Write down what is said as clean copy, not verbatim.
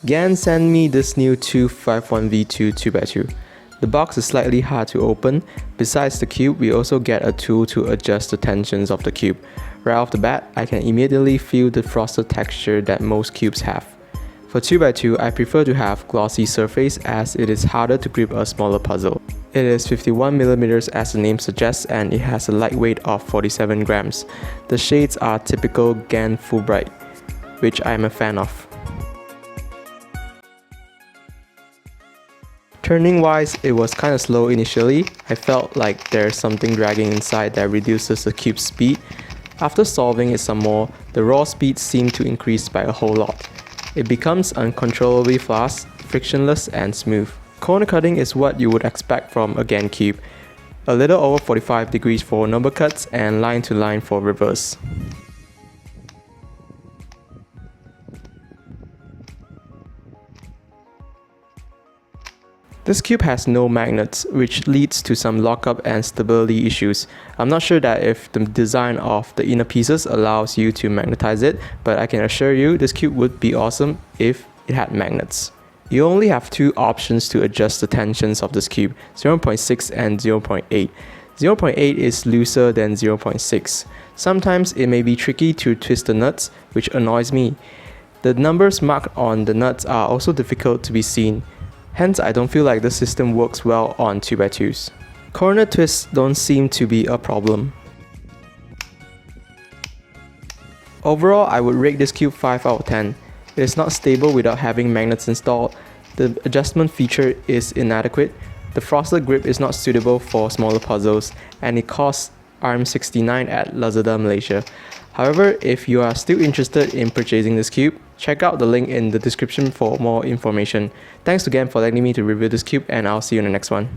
GAN sent me this new 251V2 2x2. The box is slightly hard to open. Besides the cube, we also get a tool to adjust the tensions of the cube. Right off the bat, I can immediately feel the frosted texture that most cubes have. For 2x2, I prefer to have glossy surface as it is harder to grip a smaller puzzle. It is 51mm as the name suggests, and it has a light weight of 47 grams. The shades are typical GAN Fulbright, which I am a fan of. Turning wise, it was kinda slow initially. I felt like there's something dragging inside that reduces the cube's speed. After solving it some more, the raw speed seemed to increase by a whole lot. It becomes uncontrollably fast, frictionless, and smooth. Corner cutting is what you would expect from a GAN cube. A little over 45 degrees for number cuts and line to line for reverse. This cube has no magnets, which leads to some lockup and stability issues. I'm not sure that if the design of the inner pieces allows you to magnetize it, but I can assure you this cube would be awesome if it had magnets. You only have two options to adjust the tensions of this cube, 0.6 and 0.8. 0.8 is looser than 0.6. Sometimes it may be tricky to twist the nuts, which annoys me. The numbers marked on the nuts are also difficult to be seen. Hence, I don't feel like the system works well on 2x2s. Corner twists don't seem to be a problem. Overall, I would rate this cube 5 out of 10. It is not stable without having magnets installed. The adjustment feature is inadequate. The frosted grip is not suitable for smaller puzzles, and it costs RM69 at Lazada Malaysia. However, if you are still interested in purchasing this cube, check out the link in the description for more information. Thanks again for letting me to review this cube, and I'll see you in the next one.